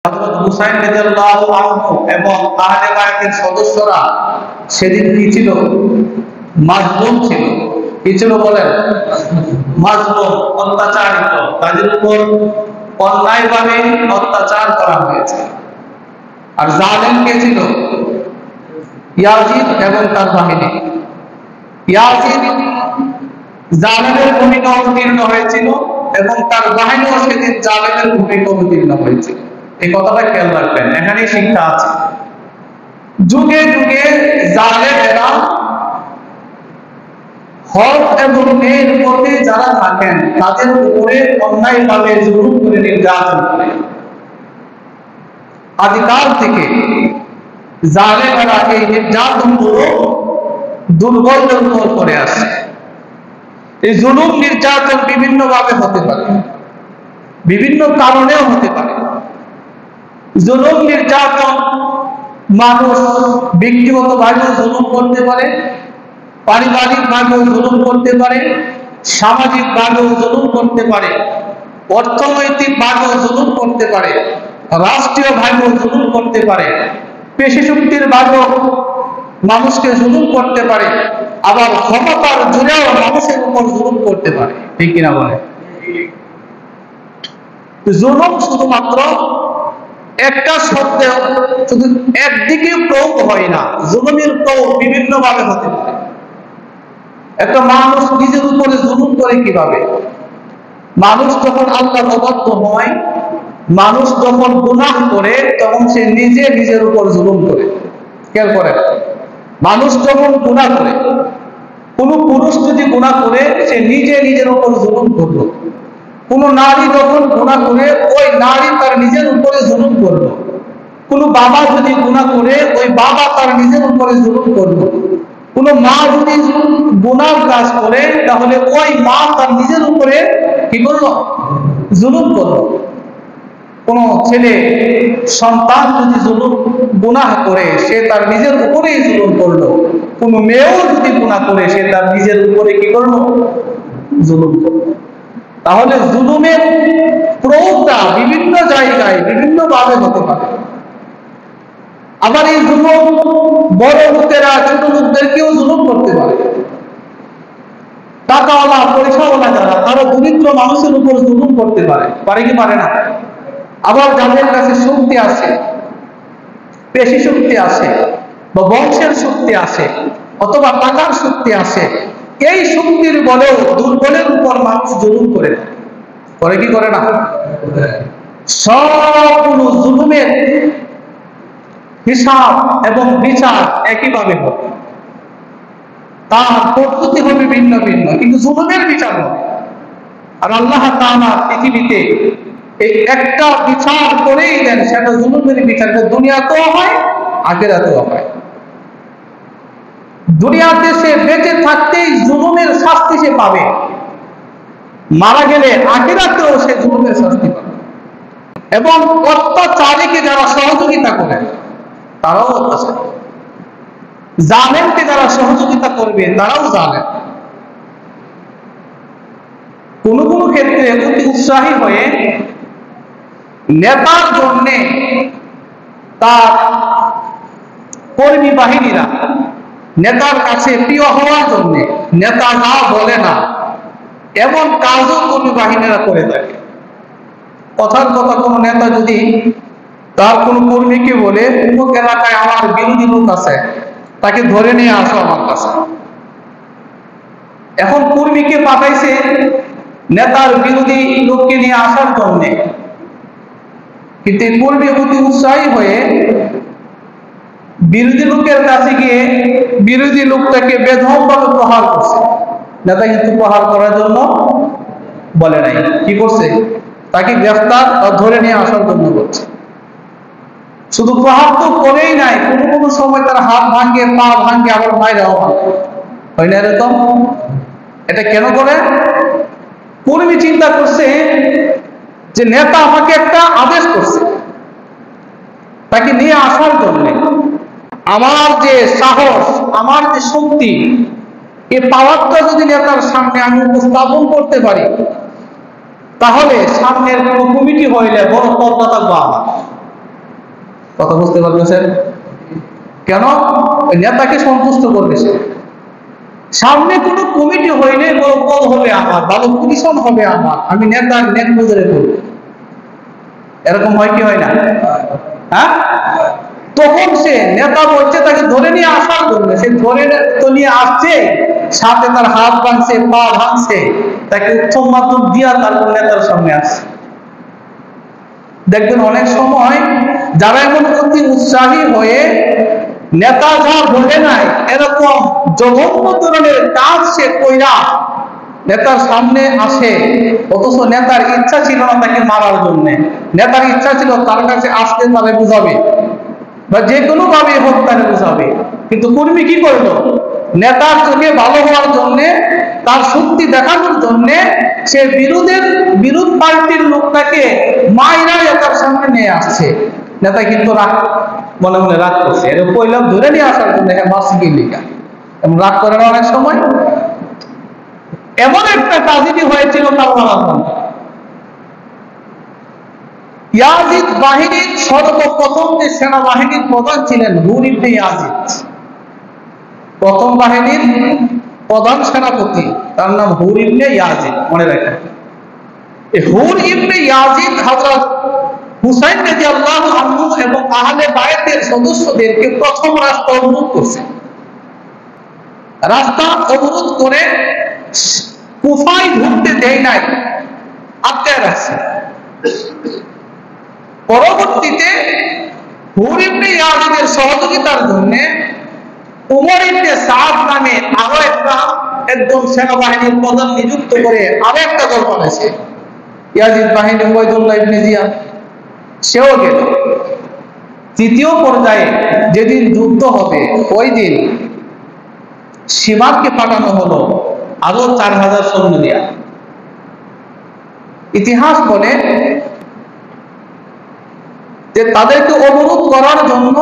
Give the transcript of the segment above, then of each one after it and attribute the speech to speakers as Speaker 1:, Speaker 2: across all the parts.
Speaker 1: হযরত হুসাইন রাদিয়াল্লাহু আনহু এবং আহলে বায়তের সদস্যরা সেদিন কি ছিল? মাজলুম ছিল। কি ছিল বলেন? মাজলুম, অত্যাচারিত। তাদের উপর অন্যায়ভাবে অত্যাচার করা হয়েছে। আর জালেম কে ছিল? ইয়াজিদ এবং তার বাহিনী। ইয়াজিদ জালেমের ভূমিকা অবতীর্ণ হয়েছিল এবং তার বাহিনীও সেদিন জালেমের ভূমিকা অবতীর্ণ হয়েছিল। এই কথাটা খেয়াল রাখবেন, এখানেই শিক্ষা আছে। যুগে যুগে জালেমেরা হক এবং ন্যায়ের পথে যারা থাকেন তাদের উপরে অন্যায়ভাবে জুলুম করে নির্যাতন করে। আদিকাল থেকে জালেমেরা এই নির্যাতনগুলো দুর্বলদের উপর করে আসে। এই জুলুম নির্যাতন বিভিন্ন ভাবে হতে পারে, বিভিন্ন কারণেও হতে পারে। জুলুম নির্যাতন মানুষ ব্যক্তিগতভাবেও জুলুম করতে পারে, পারিবারিকভাবেও জুলুম করতে পারে, সামাজিকভাবেও জুলুম করতে পারে, অর্থনৈতিকভাবেও জুলুম করতে পারে, রাষ্ট্রীয়ভাবেও জুলুম করতে পারে, পেশি শক্তির ভাবেও মানুষকে জুলুম করতে পারে, আবার ক্ষমতার জোরেও মানুষের উপর জুলুম করতে পারে। ঠিক কিনা বলে? জুলুম শুধুমাত্র একটা শব্দে শুধু একদিকে প্রয়োগ হয় না, জুলুমের প্রয়োগ বিভিন্ন ভাবে হতে পারে। একটা মানুষ নিজের উপরে জুলুম করে কিভাবে? মানুষ যখন আল্লাহর অবাধ্য হয়, মানুষ যখন গুনাহ করে, তখন সে নিজে নিজের উপর জুলুম করে। খেয়াল করেন, মানুষ যখন গুনাহ করে, কোন পুরুষ যদি গুনাহ করে সে নিজে নিজের উপর জুলুম করলো। কোন নারী যখন গুনাহ করে ওই নারী তার নিজের উপরে জুলুম করলো। কোন বাবা যদি গুনাহ করে ওই বাবা তার নিজের উপরে জুলুম করলো। কোন মা যদি গুনাহ কাজ করে তাহলে ওই মা তার নিজের উপরে কি করলো? জুলুম করলো। কোন ছেলে সন্তান যদি গুনাহ করে সে তার নিজের উপরেই জুলুম করলো। কোন মেয়েও যদি গুনাহ করে সে তার নিজের উপরে কি করলো? জুলুম করলো। তাহলে জুলুমের প্রয়োগটা বিভিন্ন জায়গায় বিভিন্ন ভাবে হতে পারে। আবার এই জুলুম বড় লোকেরা ছোট লোকদেরকেও জুলুম করতে পারে। টাকাওয়ালা পয়সাওয়ালা যারা তারা দরিদ্র মানুষের উপর জুলুম করতে পারে। পারে কি পারে না? আবার যাদের কাছে শক্তি আছে, পেশি শক্তি আছে, বা বংশের শক্তি আছে, অথবা টাকার শক্তি আছে, এই শক্তির বলেও দুর্বলের উপর মানুষ জুলুম করে। করে কি করে না? সবগুলো জুলুমের হিসাব এবং বিচার একইভাবে হবে, তার পদ্ধতি হবে ভিন্ন ভিন্ন, কিন্তু জুলুমের বিচার হবে। আর আল্লাহ তাআলা পৃথিবীতে এই একটা বিচার করেই দেন, সেটা জুলুমের বিচার। দুনিয়াতেও হয়, আখিরাতেও হয়। দুনিয়াতে সে বেঁচে থাকতেই জুলুমের শাস্তি সে পাবে, মারা গেলে আখিরাতেও সে জুলুমের শাস্তি পাবে। এবং অত্যাচারীকে যারা সহযোগিতা করে তারাও অত্যাচার, জালেমকে যারা সহযোগিতা করবে তারাও জালেম। কোন কোন ক্ষেত্রে অতি উৎসাহী হয়ে নেতার জন্য তার কর্মী বাহিনীরা নেতার কাছে প্রিয় হওয়ার জন্য নেতা না বলে না এমন কাজও কর্মী বাহিনীরা করে থাকে। কথার কথা, কোন নেতা যদি তার কোন কর্মীকে বলে অমুক এলাকায় আমার বিরোধী লোক আছে, তাকে ধরে নিয়ে আসো আমার কাছে। এখন কর্মীকে পাঠাইছে নেতার বিরোধী লোককে নিয়ে আসার জন্য, কিন্তু কর্মী অতি উৎসাহী হয়ে বিরোধী লোকের কাছে গিয়ে বিরোধী লোকটাকে বেধমভাবে প্রহার করছে। নেতা কিন্তু প্রহার করার জন্য বলে নাই, কি করছে? তাকে গ্রেফতার ধরে নিয়ে আসার জন্য করছে। শুধু প্রহার তো করেই নাই, কোনো কোনো সময় তার হাত ভাঙ্গে, পা ভাঙ্গে, আবার মায়েরাও ভাঙ্গে। হয় না এরকম? এটা কেন করে? কর্মী চিন্তা করছে যে নেতা আমাকে একটা আদেশ করছে তাকে নিয়ে আসার জন্য। আমার যে সাহস, আমার যে শক্তি, এই পাওয়ারটা যদি নেতার সামনে আমি উপস্থাপন করতে পারি, তাহলে সামনের কোনো কমিটি হইলে বড় পর্দা থাকবো আমার। কথা বুঝতে পারতেছেন? কেন? ওই নেতাকে সন্তুষ্ট করবে সে। সামনে কোনো কমিটি হইলে বড় পদ হবে আমার, ভালো পজিশন হবে আমার, আমি নেতার নেক নজরে করবো। এরকম হয় কি হয় না? হ্যাঁ, তখন সে নেতা বলছে তাকে ধরে নিয়ে আসার জন্য, সে ধরে তো নিয়ে আসছে, সাথে তার হাত ভাঙছে, পা ভাঙছে, তাকে উচ্চ মাধ্যম দিয়া তারপর নেতার সামনে আসছে। দেখবেন অনেক সময় যারা এমন অতি উৎসাহী হয়ে নেতা যা বলে নাই এরকম জঘন্য ধরনের কাজ সে কইরা নেতার সামনে আসে, অথচ নেতার ইচ্ছা ছিল না তাকে মারার জন্য, নেতার ইচ্ছা ছিল তার কাছে আসলে তারে বুঝাবে বা যে কোনো ভাবে হোক তারে বুঝাবে। কিন্তু কর্মী কি করলো? নেতার চোখে ভালো হওয়ার জন্য, তার শক্তি দেখানোর জন্য সে বিরোধ পার্টির লোকটাকে মাইরা নেতার সামনে নিয়ে আসছে। নেতা কিন্তু রাগ, মনে মনে রাগ করছে, এর কইলাম ধরে নিয়ে আসার জন্য, হ্যাঁ মাসি লিখা এবং রাগ করে না অনেক সময়। এমন একটা ট্রাজেডি হয়েছিল কারবালার মধ্যে। ইয়াজিদ বাহিনীর সর্বপ্রথম যে সেনাবাহিনীর প্রধান ছিলেন হুর ইবনে ইয়াজিদ, প্রথম বাহিনীর প্রধান সেনাপতি, তার নাম হুর ইবনে ইয়াজিদ, মনে রাখেন। এই হুর ইবনে ইয়াজিদ হযরত হুসাইন রাদিয়াল্লাহু আনহু এবং আহলে বায়তের সদস্যদেরকে প্রথম রাস্তা অবরোধ করছে। রাস্তা অবরোধ করে কুফায় ঢুকতে দেয় নাই, আটকায় রাখছে। পরবর্তীতে হুর ইবনে ইয়াজিদের সহযোগিতার জন্য উমর ইবনে সাদ নামে আরো একজন সেনাবাহিনীর প্রধান নিযুক্ত করে আরো একটা দল বানাইছে। ইয়াজিদ বাহিনী উবাইদুল্লাহ ইবনে জিয়াদ, সেও গেল। তৃতীয় পর্যায়ে যেদিন যুদ্ধ হবে ওই দিন সীমাকে পাঠানো হলো আরো 4000 সৈন্য দিয়া। ইতিহাস বলে যে তাদেরকে অবরোধ করার জন্য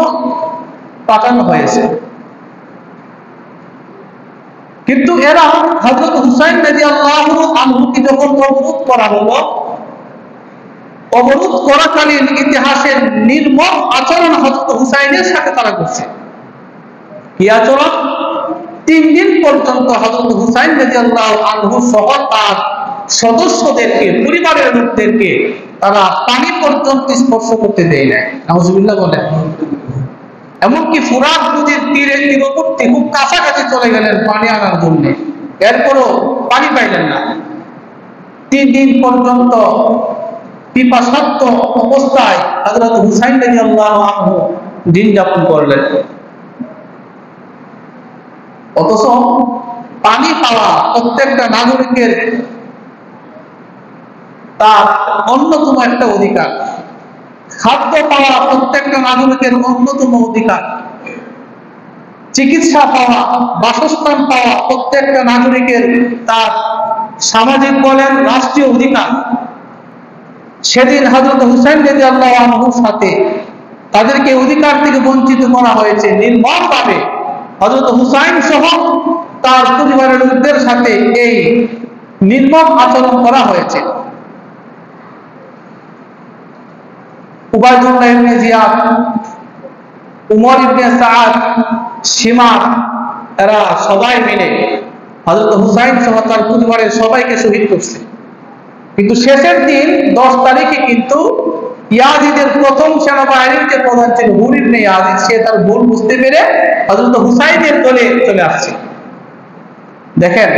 Speaker 1: পাঠানো হয়েছে, কিন্তু এরা হযরত হুসাইন রাদিয়াল্লাহু আনহুকে যখন অবরোধ করা হলো, অবরোধ করাকালীন ইতিহাসের নির্মম আচরণ হযরত হুসাইনের সাথে তারা করছে। কি আচরণ? 3 দিন পর্যন্ত হযরত হুসাইন রাদিয়াল্লাহু আনহু সহ তার সদস্যদেরকে, পরিবারের লোকদেরকে তারা পানি পর্যন্ত স্পর্শ করতে দেয় না। নাউজুবিল্লাহ বলেন। এমনকি ফুরাত নদীর তীরবর্তী খুব কাছাকাছি চলে গেলেন পানি আনার জন্য, এরপরও পানি পাইলেন না। 3 দিন পর্যন্ত পিপাসার্ত অবস্থায় হযরত হুসাইন রাদিয়াল্লাহু আনহু দিন যাপন করলেন। অথচ পানি পাওয়া প্রত্যেকটা নাগরিকের তার অন্যতম একটা অধিকার, খাদ্য পাওয়া প্রত্যেকটা নাগরিকের অন্যতম অধিকার, চিকিৎসা পাওয়া, বাসস্থান পাওয়া প্রত্যেকটা নাগরিকের তার সামাজিক বলেন রাষ্ট্রীয় অধিকার। সেদিন হযরত হুসাইন রাদিয়াল্লাহু আনহুর সাথে তাদেরকে অধিকার থেকে বঞ্চিত করা হয়েছে নির্মমভাবে। হযরত হুসাইন সহ তার পরিবারের লোকদের সাথে এই নির্মম আচরণ করা হয়েছে। উবাইদুল্লাহ ইবনে জিয়াদ, উমর ইবনে সাদ, সীমা, এরা সবাই মিলে হযরত হুসাইন সহ তার পরিবারের সবাইকে শহীদ করছে। কিন্তু শেষের দিন 10 তারিখে কিন্তু ইয়াজিদের প্রথম সেনাবাহিনীর যে প্রধান ছিল হুর ইবনে ইয়াজিদ, সে তার ভুল বুঝতে পেরে হযরত হুসাইনের দলে চলে আসছে। দেখেন,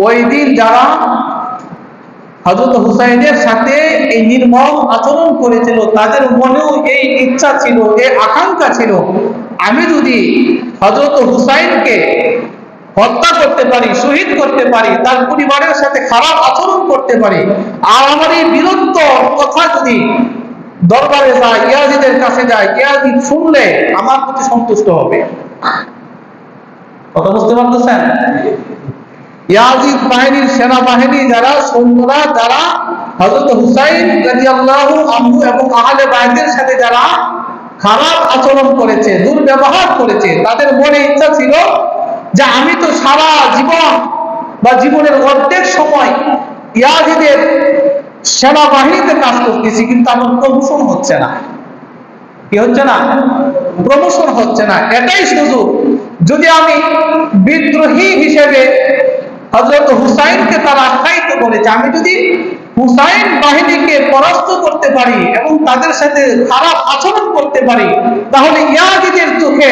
Speaker 1: ওই দিন যারা হযরত হুসাইনের সাথে এই নির্মম আচরণ করেছিল তাদের মনেও এই ইচ্ছা ছিল, এই আকাঙ্ক্ষা ছিল, আমি যদি হযরত হুসাইনকে হত্যা করতে পারি, শহীদ করতে পারি, তার পরিবারের সাথে খারাপ আচরণ করতে পারি, আর আমার এই বিরুদ্ধ কথা যদি দরবারে যায়, ইয়াজিদের কাছে যায়, ইয়াজিদ শুনলে আমার প্রতি সন্তুষ্ট হবে। কথা বুঝতে পারতেছেন? ইয়াজিদ বাহিনীর সেনাবাহিনী যারা, সৈন্যরা যারা হযরত হুসাইন রাদিয়াল্লাহু আনহু এবং আহলে বাইতের সাথে যারা খারাপ আচরণ করেছে, দুর্ব্যবহার করেছে, তাদের মনে ইচ্ছা ছিল যে আমি তো সারা জীবন বা জীবনের অর্ধেক সময় ইয়াজিদের সেনাবাহিনীতে কাজ করতেছি, কিন্তু আমার প্রমোশন হচ্ছে না, কি হচ্ছে না, প্রমোশন হচ্ছে না। এটাই সুযোগ। যদি আমি বিদ্রোহী হিসেবে হযরত হুসাইনকে তারা আখ্যায়িত করেছে, আমি যদি হুসাইন বাহিনীকে পরাস্ত করতে পারি এবং তাদের সাথে খারাপ আচরণ করতে পারি, তাহলে ইয়াজিদের চোখে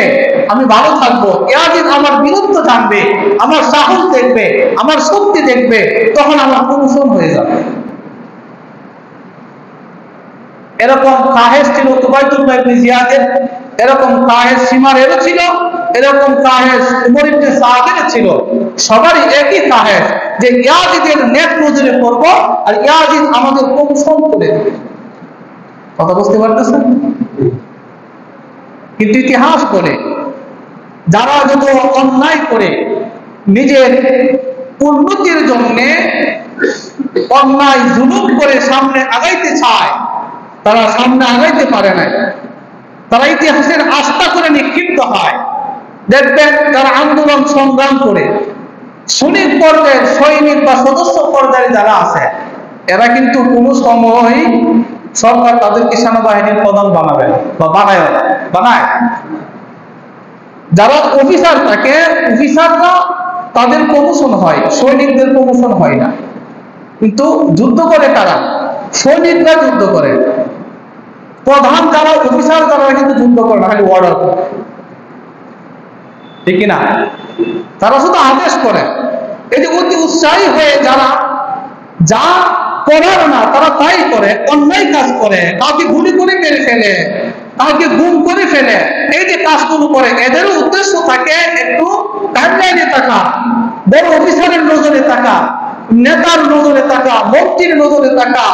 Speaker 1: আমি ভালো থাকবো, ইয়াজিদ আমার বীরত্ব জানবে, আমার সাহস দেখবে, আমার শক্তি দেখবে, তখন আমার প্রমোশন হয়ে যাবে। এরকম কাহেস ছিল উবাইদুল্লাহ ইবনে জিয়াদের, এরকম কাহেস সিমারেরও ছিল, এরকম কাহেস উমর ইবনে সাদের ছিল। সবারই একই কাহেস যে ইয়াজিদের নেক নজরে পড়ব আর ইয়াজিদ আমাদের প্রমোশন করে দেবে। কথা বুঝতে পারতেছেন? কিন্তু ইতিহাস বলে যারা যত অন্যায় করে নিজের উন্নতির জন্য অন্যায় জুলুম করে সামনে আগাইতে চায়, তারা সামনে আগাইতে পারে না। তারা ইতিহাসের আস্থা করে নিক্ষিপ্ত হয়। দেখবেন তারা আন্দোলন সংগ্রাম করে সৈনিক পর্যায়ের সৈনিক বা সদস্য পর্যায়ে যারা আছে, এরা কিন্তু কোনো সময় সরকার তাদেরকে সেনাবাহিনীর প্রধান বানাবে বা বানায়। যারা অফিসার থাকে, অফিসাররা তাদের প্রমোশন হয়, সৈনিকদের প্রমোশন হয় না। কিন্তু যুদ্ধ করে কারা? সৈনিকরা যুদ্ধ করে। প্রধান যারা অফিসার তারা কিন্তু যুদ্ধ করে না, খালি অর্ডার করে, ঠিক কিনা? তারা শুধু আদেশ করে। এই যে অতি উৎসাহী হয়ে যারা যা করার না তারা তাই করে, অন্যায় কাজ করে, কাউকে গুলি করে মেরে ফেলে, কাউকে গুম করে ফেলে, এই যে কাজগুলো করে, এদের উদ্দেশ্য থাকে একটু টাইমলাইনে থাকা, বড় অফিসারের নজরে থাকা, নেতার নজরে থাকা, মন্ত্রীর নজরে থাকা,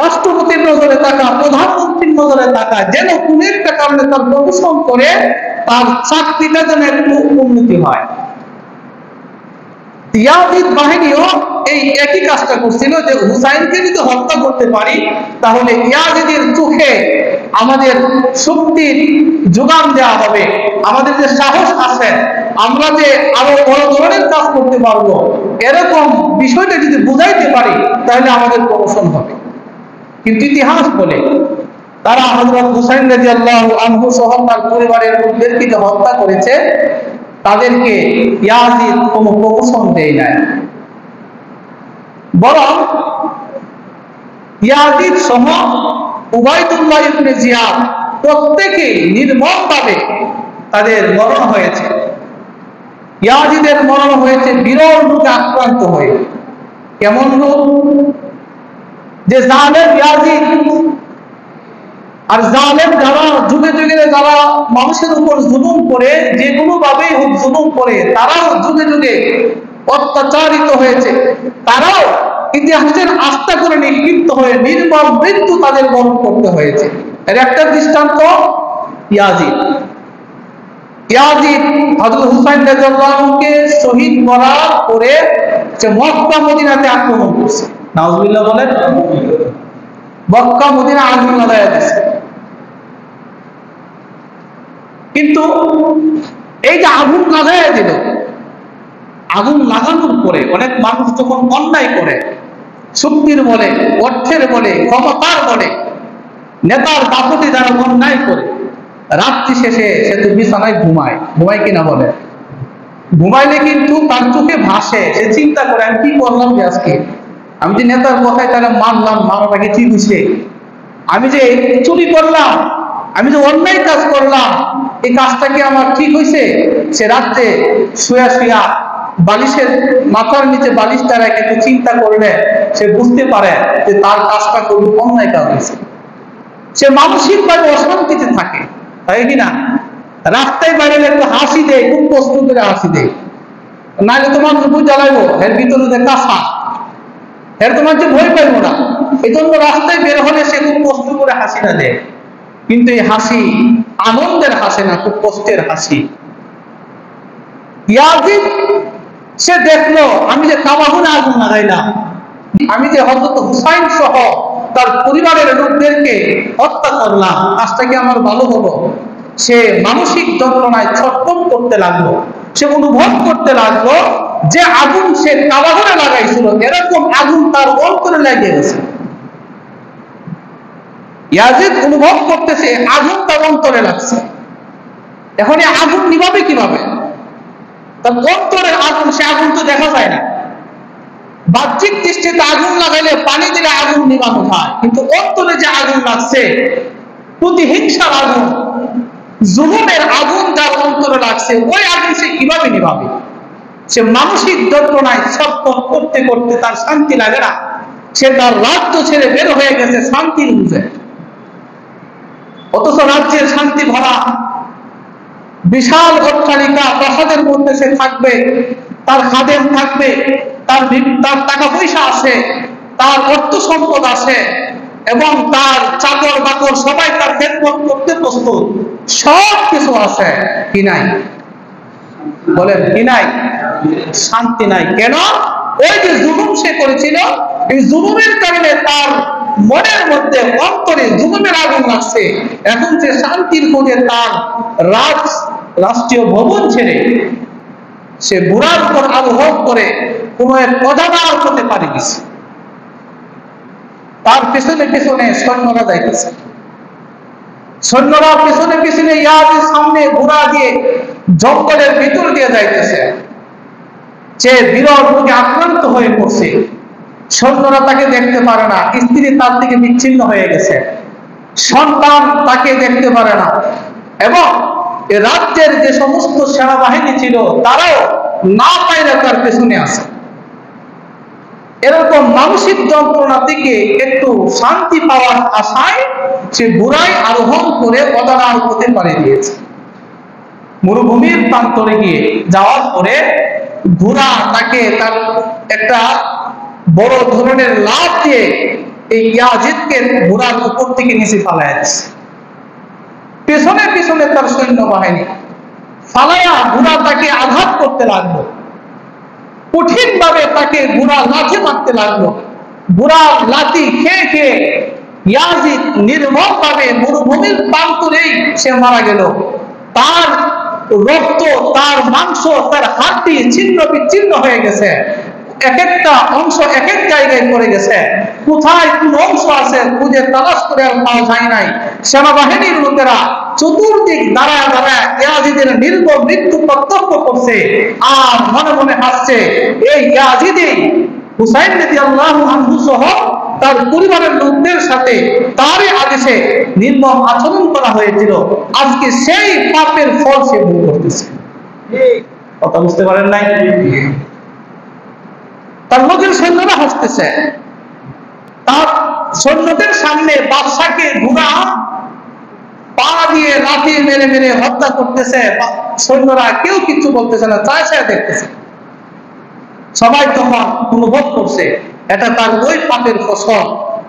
Speaker 1: রাষ্ট্রপতির নজরে থাকা, প্রধানমন্ত্রীর নজরে থাকা, যেন কোনো একটা কারণে তার প্রমোশন করে তার চাকরিটা যেন একটু উন্নতি হয়। ইয়াজিদ বাহিনীও এই একই কাজটা করছিল যে হুসাইনকে যদি হত্যা করতে পারি তাহলে ইয়াজিদের চোখে আমাদের শক্তির যোগান দেওয়া হবে, আমাদের যে সাহস আছে, আমরা যে আরো বড় ধরনের কাজ করতে পারবো, এরকম বিষয়টা যদি বুঝাইতে পারি তাহলে আমাদের প্রমোশন হবে। কিন্তু ইতিহাস বলে তারা হযরত হুসাইন রাদিয়াল্লাহু আনহু সহ তার পরিবারের লোকদেরকে যে হত্যা করেছে, তাদেরকে ইয়াজিদ কোনো প্রমোশন দেয় নাই, বরং ইয়াজিদ সহ উবাইদুল্লাহ ইবনে জিয়াদ প্রত্যেকেই নির্মমভাবে তাদের মরণ হয়েছে। ইয়াজিদের মরণ হয়েছে বিরল রোগে আক্রান্ত হয়ে। কেমন রোগ? যে জালেম ইয়াজিদ আর জালেম যারা যুগে যুগে যারা মানুষের উপর জুলুম করে, যে কোনো ভাবেই হোক জুলুম করে, তারাও যুগে যুগে অত্যাচারিত হয়েছে, তারাও ইতিহাসের আস্থা করে নিক্ষিপ্ত হয়ে নির্মম মৃত্যু তাদের বরণ করতে হয়েছে। এর একটা দৃষ্টান্ত ইয়াজিদ। ইয়াজিদ হযরত হুসাইন রাদিয়াল্লাহু আনহুকে শহীদ করার পরে সে মক্কা মদিনাতে আক্রমণ করছে। নাউজুবিল্লাহ বলেন। মক্কা মদিনা আগুন লাগায় দিয়েছে। কিন্তু এই যে আগুন লাগায় দিল, আগুন লাগানোর পরে অনেক মানুষ যখন অন্যায় করে, শক্তির বলে, অর্থের বলে, ক্ষমতার বলে, নেতার দাপটে যারা অন্যায় করে, রাত্রি শেষে সে তো বিছানায় ঘুমায় কিনা বলে, ঘুমাইলে কিন্তু তার চোখে ভাসে, সে চিন্তা করে আমি কি করলাম যে আজকে, আমি যে নেতার কথায় তারা মানলাম, মারাটাকে ঠিক হয়েছে, আমি যে চুরি করলাম, আমি যে অন্যায় কাজ করলাম, এই কাজটা কি আমার ঠিক হয়েছে? সে রাত্রে শুয়া শুয়া বালিশের মাথার নিচে বালিশটা রেখে একটু চিন্তা করলে সে বুঝতে পারে যে তার কাজটা খুবই অন্যায় কাজ হয়েছে। সে মানসিকভাবে অশান্তিতে থাকে, তাই কিনা? রাস্তায় বাইরে একটু হাসি দেয়, খুব কষ্ট করে হাসি দেয়, নাহলে তো মানুষ বই জ্বালাইবো, এর ভিতরে যে কাঁচা, এর তোমার যে ভয় পাইবো না, এই জন্য রাস্তায় বের হলে সে খুব কষ্ট করে হাসিটা দেয়। কিন্তু এই হাসি আনন্দের হাসি না, খুব কষ্টের হাসি। ইয়াজিদ সে দেখলো আমি যে কামাহুনে আগুন লাগাইলাম, আমি যে হযরত হুসাইন সহ তার পরিবারের লোকদেরকে হত্যা করলাম, কাজটা কি আমার ভালো হলো? সে মানসিক যন্ত্রণায় ছটফট করতে লাগলো। সে অনুভব করতে লাগলো যে আগুন সে কামাহুনে লাগাইছিল, এরকম আগুন তার অন্তরে লেগে গেছে। ইয়াজিদ অনুভব করতেছে আগুন তার অন্তরে লাগছে। এখন এই আগুন নিভাবে কিভাবে? তার অন্তরের আগুন, সে আগুন তো দেখা যায় না। বাহ্যিক দৃষ্টিতে আগুন লাগাইলে, পানি দিলে আগুন নিভানো যায়, কিন্তু অন্তরে যে আগুন লাগছে, প্রতিহিংসার আগুন, জুলুমের আগুন যার অন্তরে লাগছে, ওই আগুন সে কিভাবে নিভাবে? সে মানসিক যন্ত্রণায় ছটফট করতে করতে তার শান্তি লাগে না। সে তার রাজ্য ছেড়ে বের হয়ে গেছে শান্তির বুঝে। অথচ রাজ্যের শান্তি ভরা বিশাল অট্টালিকা, প্রাসাদের মধ্যে সে থাকবে, তার খাদেম থাকবে, তার টাকা পয়সা আছে, তার অর্থ সম্পদ আছে, এবং তার চাকর বাকর সবাই তার খেদমত করতে প্রস্তুত, সব কিছু আছে। কি নাই? বলেন কি নাই? শান্তি নাই। কেন? ওই যে জুলুম সে করেছিল, এই জুলুমের কারণে তার মনের মধ্যে, অন্তরে জুলুমের আগুন লাগছে। এখন সে শান্তির খোঁজে তার রাষ্ট্রীয় ভবন ছেড়ে সে বুড়ার উপর আরোহণ করে কোন এক অজানার হতে পারে গেছে। তার পেছনে পেছনে সৈন্যরা যাইতেছে, সৈন্যরা পেছনে পেছনে ইয়াজিদের সামনে ঘোড়া দিয়ে জঙ্গলের ভিতর দিয়ে যাইতেছে। সে বিরল রোগে আক্রান্ত হয়ে পড়ছে। সৈন্যরা তাকে দেখতে পারে না, স্ত্রী তার থেকে বিচ্ছিন্ন হয়ে গেছে, সন্তান তাকে দেখতে পারে না, এবং রাজ্যের যে সমস্ত সেনাবাহিনী ছিল তারাও না পাইলে তার পেছনে আছে। এরকম মানসিক যন্ত্রণা থেকে একটু শান্তি পাওয়ার আশায় সে ঘোড়ায় আরোহণ করে অজানার হতে পারে দিয়েছে। মরুভূমির প্রান্তরে গিয়ে যাওয়ার পরে ঘোড়া তাকে তার একটা বড় ধরনের লাফ দিয়ে এই ইয়াজিদকে ঘোড়ার উপর থেকে নিচে ফালাইয়া দিচ্ছে। পেছনে পেছনে তার সৈন্যবাহিনী ফালাইয়া ঘোড়া তাকে আঘাত করতে লাগলো, কঠিন ভাবে তাকে ঘোড়া লাথি মারতে লাগলো। ঘোড়া লাথি খেয়ে খেয়ে ইয়াজিদ নির্মম ভাবে মরুভূমির প্রান্তরেই সে মারা গেল। তার রক্ত, তার মাংস, তার হাড্ডি ছিন্ন বিচ্ছিন্ন হয়ে গেছে, এক একটা অংশ এক এক জায়গায় পড়ে গেছে। কোথায় কোন অংশ আছে খুঁজে তালাশ করে আর পাওয়া যায় নাই। সেনাবাহিনীর লোকেরা চতুর্দিক দাঁড়ায় দাঁড়ায় ইয়াজিদের নির্মম মৃত্যু প্রত্যক্ষ করছে আর মনে মনে হাসছে। এই ইয়াজিদই হুসাইন রাদিয়াল্লাহু আনহু সহ তার পরিবারের লোকদের সাথে তারই আদেশে নির্মম আচরণ করা হয়েছিল, আজকে সেই পাপের ফল সে ভোগ করতেছে। কথা বুঝতে পারেন নাই? তার লোকের সৈন্যরা হাসতেছে। তার সৈন্যদের সামনে বাদশাকে ঘোড়া পা দিয়ে লাঠি মেরে মেরে হত্যা করতেছে। সৈন্যরা কেউ কিছু বলতেছে না, চায় চায় দেখতেছে। সবাই তখন অনুভব করছে এটা তার ওই পাপের ফসল।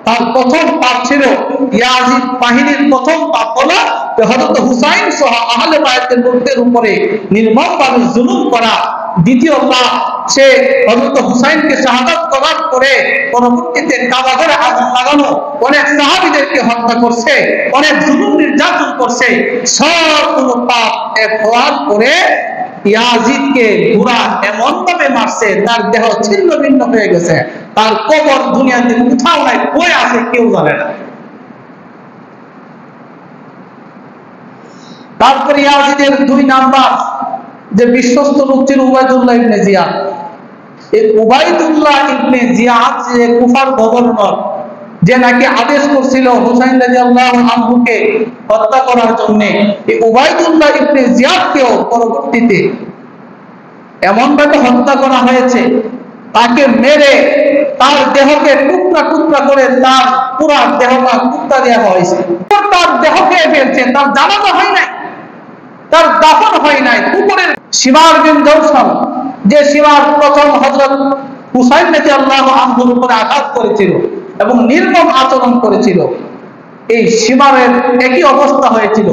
Speaker 1: তার প্রথম পাপ ছিল, ইয়াজিদ বাহিনীর প্রথম পাপ হলো হযরত হুসাইন সহ আহলে বায়তের লোকদের উপরে নির্মমভাবে জুলুম করা। দ্বিতীয় পাপ, সে হযরত হুসাইনকে শাহাদাত করার পরে পরবর্তীতে কাবা ঘরে আগুন লাগানো, অনেক সাহাবীদেরকে হত্যা করছে, অনেক জুলুম নির্যাতন করছে। সবগুলো পাপ এক হওয়ার পরে ইয়াজিদকে ঘোড়া এমন ভাবে মারছে তার দেহ ছিন্ন ভিন্ন হয়ে গেছে। তার কবর দুনিয়াতে কোথাও নাই, কই আছে কেউ জানে না। তারপরে ইয়াজিদের 2 নাম্বার যে বিশ্বস্ত লোক ছিল উবাইদুল্লাহ ইবনে জিয়াদ। এই উবাইদুল্লাহ ইবনে জিয়াদ যে কুফার গভর্নর, যে নাকি আদেশ করছিল হুসাইন রাদিয়াল্লাহু আনহুকে হত্যা করার জন্য, এই উবাইদুল্লাহ ইবনে জিয়াদকেও পরবর্তীতে এমন ভাবে হত্যা করা হয়েছে, তাকে মেরে তার দেহকে টুকরা টুকরা করে তার পুরো দেহটা কুত্তা দেওয়া হয়েছে। তার দেহকে ফেলছে, তার জানাজা হয় নাই, তার দাফন হয় নাই। উপরের শিমার বিন জৌসাম, যে শিমার প্রথম হযরত হুসাইন রাদিয়াল্লাহু আনহুর উপরে আঘাত করেছিল এবং নির্মম আচরণ করেছিল, এই শিমারের একই অবস্থা হয়েছিল।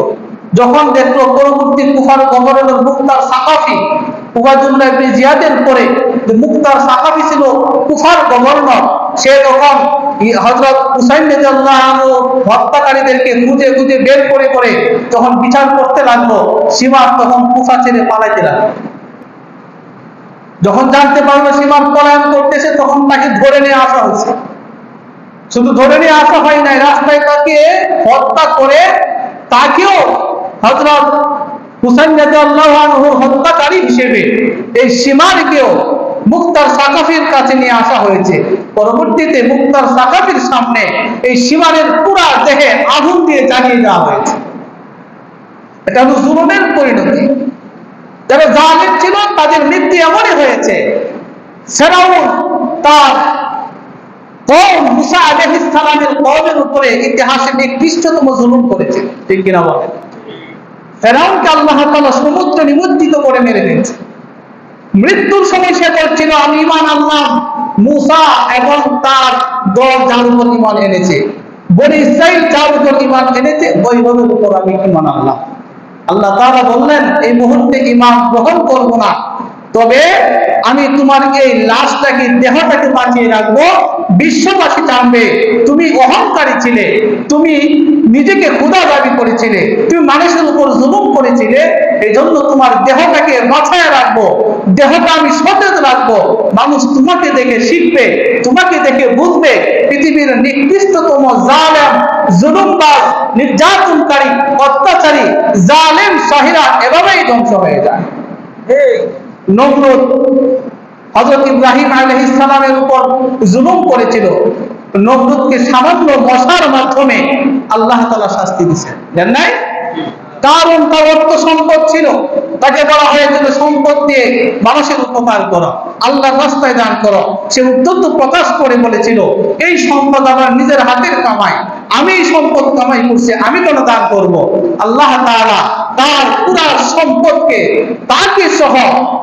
Speaker 1: যখন দেখলো পরবর্তী কুফার গভর্নর মুক্তার সাকাফি উবাইদুল্লাহ ইবনে জিয়াদের পরে, মুক্তার সাকাফি ছিল কুফার গভর্নর, সে তখন হযরত হুসাইন রাদিয়াল্লাহু আনহু হত্যাকারীদেরকে খুঁজে খুঁজে বের করে করে যখন বিচার করতে লাগলো, শিমার তখন কুফা ছেড়ে পালাইতে লাগলো। যখন জানতে পারলো শিমার পলায়ন করতেছে, তখন তাকে ধরে নিয়ে আসা হয়েছে। শুধু ধরে নিয়ে আসা হয় নাই, রাস্তায় তাকে হত্যা করে তাকেও হযরত হুসাইন রাদিয়াল্লাহু আনহুর হত্যাকারী হিসেবে এই শিমারকেও মুখতার সাকাফির কাছে নিয়ে আসা হয়েছে। পরবর্তীতে মুখতার সাকাফির সামনে এই শিমারের পুরা দেহে আগুন দিয়ে জ্বালিয়ে দেওয়া হয়েছে। এটা হলো জুলুমের পরিণতি। যারা জালিম ছিল তাদের মৃত্যু এমনই হয়েছে। ফিরআউন তার কওম মুসা আলাইহিস সালামের কওমের উপরে ইতিহাসে নিকৃষ্টতম জুলুম করেছে, ঠিক কিনা বলেন? ফিরআউনকে আল্লাহ তাআলা সমুদ্রে নিমজ্জিত করে মেরে দিয়েছে। মৃত্যুর সময় সে বলছিল আমি ঈমান আনলাম, মুসা এবং তার দল যার উপর ঈমান এনেছে, বনী ইসরাঈল যার উপর ঈমান এনেছে ওই দলের উপর আমি ঈমান আনলাম। আল্লাহ তাআলা বললেন এই মুহূর্তে ঈমান গ্রহণ করব না, তবে আমি তোমার এই লাশটাকে দেহটাকে বাঁচিয়ে রাখবো। বিশ্ববাসী জানবে তুমি অহংকারী ছিলে, তুমি নিজেকে খোদা দাবি করেছিলে, তুমি মানুষের উপর জুলুম করেছিলে, এই জন্য তোমার দেহটাকে বাঁচায় রাখবো, দেহটা আমি সতেজ রাখবো। মানুষ তোমাকে দেখে শিখবে, তোমাকে দেখে বুঝবে পৃথিবীর নিকৃষ্টতম জালেম, জুলুমবাজ, নির্যাতনকারী, অত্যাচারী, জালেম শাহিরা এভাবেই ধ্বংস হয়ে যায়। নমরুদ হযরত ইব্রাহিম আলাইহিস সালামের উপর জুলুম করেছিল। নমরুদকে সামান্য মশার মাধ্যমে আল্লাহ তাআলা শাস্তি দিয়েছেন, জানেন নাই? কারণ তার অর্থ সম্পদ ছিল, তাকে বলা হয়েছিল সম্পদ দিয়ে মানুষের উপকার করো, আল্লাহর রাস্তায় দান করো। সে উদ্যত প্রকাশ করে বলেছিল এই সম্পদ আমার নিজের হাতের কামাই, আমি এই সম্পদ কামাই করছি, আমি কেন দান করব? আল্লাহ তাআলা তার পুরা সম্পদকে, তাকে সহ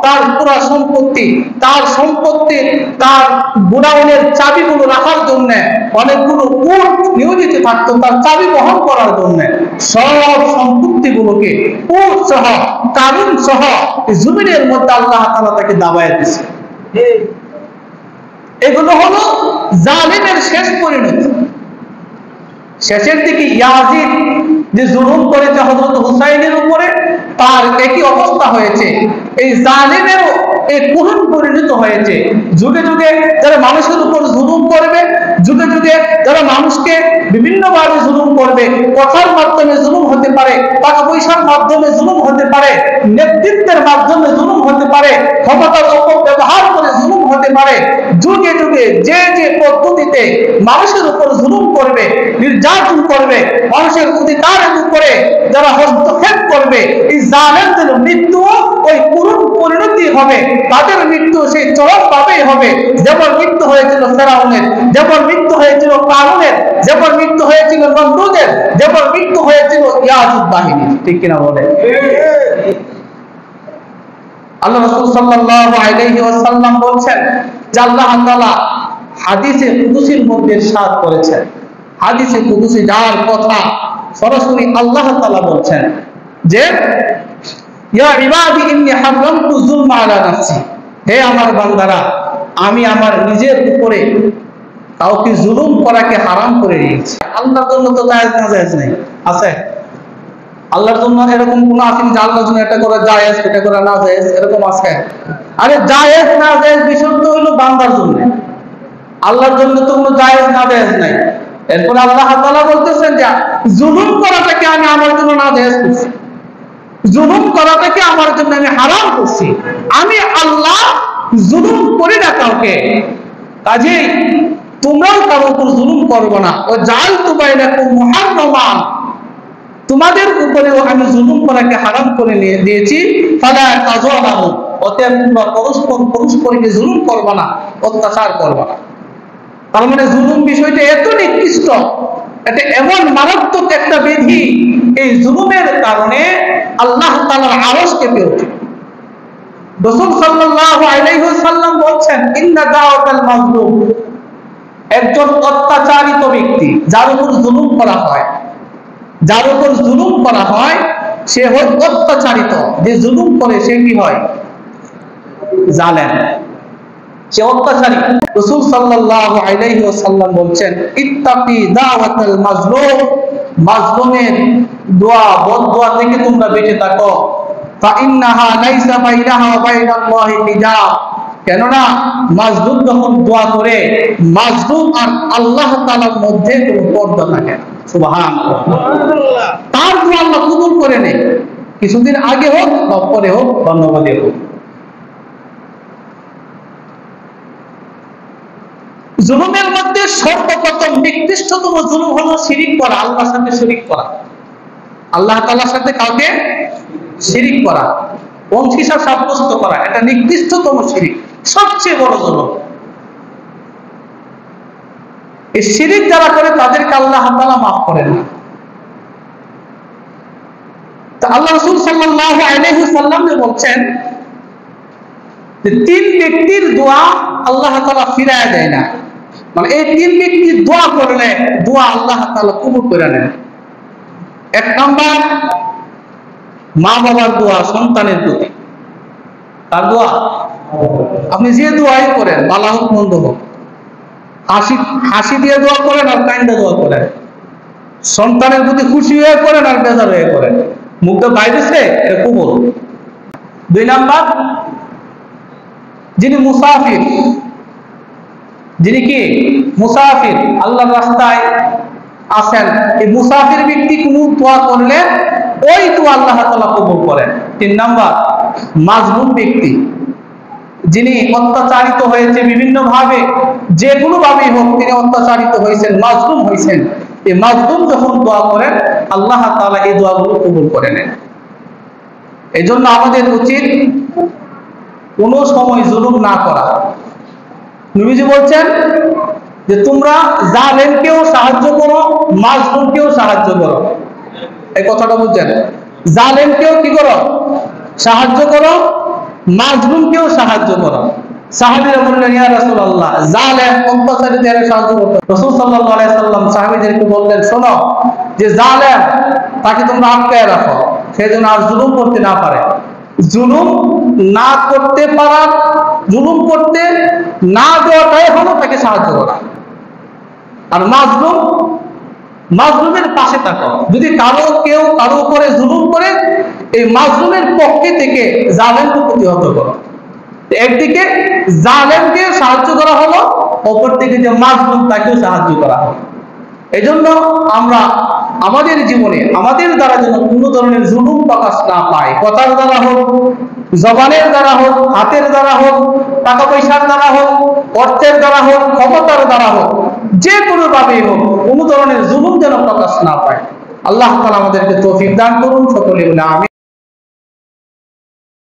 Speaker 1: তার পুরা সম্পত্তি, তার সম্পত্তির তার গোডাউনের চাবিগুলো রাখার জন্য অনেকগুলো উট নিয়োজিত থাকতো তার চাবি বহন করার জন্য। সব সম্পত্তিগুলোকে উট সহ কারুন সহ জমিনের মধ্যে আল্লাহ তাআলা তাকে দাবায় দিয়েছে। এগুলো হলো জালিমের শেষ পরিণতি। শেষের দিকে ইয়াজিদ যে জুলুম করেছে হযরত হুসাইনের উপরে, তার একই অবস্থা হয়েছে। এই জালিমেরও এই করুণ পরিণত হয়েছে। যুগে যুগে যারা মানুষের উপর জুলুম করবে, যুগে যুগে যারা মানুষকে বিভিন্নভাবে জুলুম করবে, কথার মাধ্যমে জুলুম হতে পারে, টাকা পয়সার মাধ্যমে জুলুম হতে পারে, নেতৃত্বের মাধ্যমে জুলুম হতে পারে, ক্ষমতার অপব্যবহার করে জুলুম হতে পারে। যুগে যুগে যে যে পদ্ধতিতে মানুষের উপর জুলুম করবে, নির্যাতন করবে, মানুষের অধিকারের উপরে যারা হস্তক্ষেপ করবে, এই জালেমদের মৃত্যু ওই করুণ পরিণতি হবে। তাদের মৃত্যু সেই চরম ভাবেই হবে, যেমন মৃত্যু হয়েছিল ফেরাউনের, যেমন মৃত্যু হয়েছিল কারুনের, যেমন মৃত্যু হয়েছিল নমরুদের, যেমন মৃত্যু হয়েছিল ইয়াজুদ বাহিনীর, ঠিক কিনা বলে? আল্লাহ রাসূল সাল্লাল্লাহু আলাইহি ওয়াসাল্লাম বলেন যে আল্লাহ তাআলা হাদিসে কুদসির মধ্যে ইরশাদ করেছেন, হাদিসে কুদসি যার কথা সরাসরি আল্লাহ তাআলা বলছেন যে ইয়া ইবাদি ইন্নী হারামতু যুলমা আলা নাফসি, হে আমার বান্দারা আমি আমার নিজের উপরে কাউকে জুলুম করাকে হারাম করে দিয়েছি। আল্লাহর জন্য তো জায়েজ নাজায়েজ নাই, আছে? আল্লাহর জন্য এরকম কোন আছে যে আল্লাহর জন্য এটা করা জায়েজ এটা করা না জায়েজ, এরকম আছে? আরে জায়েজ না জায়েজ বিষয় তো হলো বান্দার জন্য, আল্লাহর জন্য তো কোনো জায়েজ না জায়েজ নাই। এরপর আল্লাহ তাআলা বলতেছেন যে জুলুম করাটাকে আমি আমার জন্য না জায়েজ করছি, জুলুম করাটাকে আমার জন্য আমি হারাম করছি। আমি আল্লাহ জুলুম করি না কাউকে, কাজেই তোমরাও কারোর উপর জুলুম করবে না। ও জাআলতু বাইনাকুম মুহাররামান, তোমাদের উপরেও আমি জুলুম করাকে হারাম করে দিয়েছি। ফালা তাযালামু, অতএব তোমরা পরস্পরকে জুলুম করবে না, অত্যাচার করবে না। তার মানে জুলুম বিষয়টা এত নিকৃষ্ট, এটা এমন মারাত্মক একটা বিধি, এই জুলুমের কারণে আল্লাহ তাআলার আরশ কেঁপে ওঠে। রাসূল সাল্লাল্লাহু আলাইহি ওয়াসাল্লাম বলেন ইন্না দাওয়াতাল মাজলুম, একজন অত্যাচারিত ব্যক্তি যার উপর জুলুম করা হয়, যার উপর জুলুম করা হয় সে হয় অত্যাচারিত, যে জুলুম করে সে কি হয়? জালেম, সে অত্যাচারী। রাসূল সাল্লাল্লাহু আলাইহি ওয়াসাল্লাম বলেন ইত্তাকি দাওয়াতাল মাজলুম, মাজলুমের দোয়া বদদোয়া থেকে তোমরা বেঁচে থাকো। ফা ইন্নাহা লাইসা বাইনাহা ওয়া বাইনাল্লাহি হিজাব, কেননা মাজলুম যখন দোয়া করে, মাজলুম আর আল্লাহ তাআলার মধ্যে কোনো পর্দা থাকে না। সুবহানাল্লাহ। তার দোয়া আল্লাহ কবুল করে নেয়, কিছুদিন আগে হোক বা পরে হোক বা নগদে হোক। জুলুমের মধ্যে সর্বপ্রথম নিকৃষ্টতম জুলুম হলো শিরিক করা, আল্লাহর সাথে শিরিক করা, আল্লাহ তাআলার সাথে কাউকে শিরিক করা, অংশীদার সাব্যস্ত করা, এটা নিকৃষ্টতম শিরিক, সবচেয়ে বড় জুলুম। এই শিরিক যারা করে তাদেরকে আল্লাহ তাআলা মাফ করেন না। তা আল্লাহ রাসূল সাল্লাল্লাহু আলাইহি ওয়াসাল্লাম বলছেন যে তিন ব্যক্তির দোয়া আল্লাহ তাআলা ফিরায় দেয় না, মানে এই তিন ব্যক্তি দোয়া করলে দোয়া আল্লাহ তাআলা কবুল করে নেন। এক নাম্বার, মা বাবার দোয়া সন্তানের প্রতি, তার দোয়া আপনি যে দোয়াই করেন, ভালো হোক মন্দ হোক, হাসি দিয়ে দোয়া করেন আর কাইন্দা দোয়া করেন, সন্তানের প্রতি খুশি হয়ে করেন আর বেজার হয়ে করেন, মুখে বাইরেছে এটা কবুল। দুই নাম্বার, যিনি মুসাফির, যিনি কি মুসাফির, আল্লাহর রাস্তায় আছেন, এই মুসাফির ব্যক্তি কোন দোয়া করলে ওই দোয়া আল্লাহ তাআলা কবুল করেন। তিন নাম্বার, মাজলুম ব্যক্তি, যিনি অত্যাচারিত হয়েছে বিভিন্ন ভাবে, যে কোনো ভাবেই হোক তিনি অত্যাচারিত হয়েছেন, মাজলুম হয়েছেন, এই মাজলুম যখন দোয়া করেন আল্লাহ তাআলা এই দোয়াগুলো কবুল করে নেন। এই জন্য আমাদের উচিত কোনো সময় জুলুম না করা। নবীজি বলছেন যে তোমরা জালেমকেও সাহায্য করো, মাজলুমকেও সাহায্য করো। এই কথাটা বুঝছেন? জালেমকেও কি করো? সাহায্য করো, মাজলুমকেও সাহায্য করো। সাহাবীরা বললেন, ইয়া রাসূলুল্লাহ, জালেম অত্যাচারীদের সাহায্য করতে। রাসূল সাল্লাল্লাহু আলাইহি সাল্লাম সাহাবীদেরকে বললেন, শোনো, যে জালেম তাকে তোমরা আটকায় রাখো, সে যেন আর জুলুম করতে না পারে। জুলুম না করতে পারা, জুলুম করতে না দেওয়াটাই হলো তাকে সাহায্য করা। আর মাজলুম, মাজলুমের পাশে থাকো। যদি কেউ কারো উপরে জুলুম করে, এই মাজলুমের পক্ষে থেকে জালেমকে প্রতিহত করো। একদিকে জালেমকে সাহায্য করা হলো, অপর দিকে যে মাজলুম তাকেও সাহায্য করা হলো। এই জন্য আমরা আমাদের জীবনে আমাদের দ্বারা যেন কোনো ধরনের জুলুম প্রকাশ না পায়, কথার দ্বারা হোক, জবানের দ্বারা হোক, হাতের দ্বারা হোক, টাকা পয়সার দ্বারা হোক, অর্থের দ্বারা হোক, ক্ষমতার দ্বারা হোক, যে কোনো ভাবেই হোক কোনো ধরনের জুলুম যেন প্রকাশ না পায়। আল্লাহ তাআলা আমাদেরকে তৌফিক দান করুন। সকলে বলে আমিন।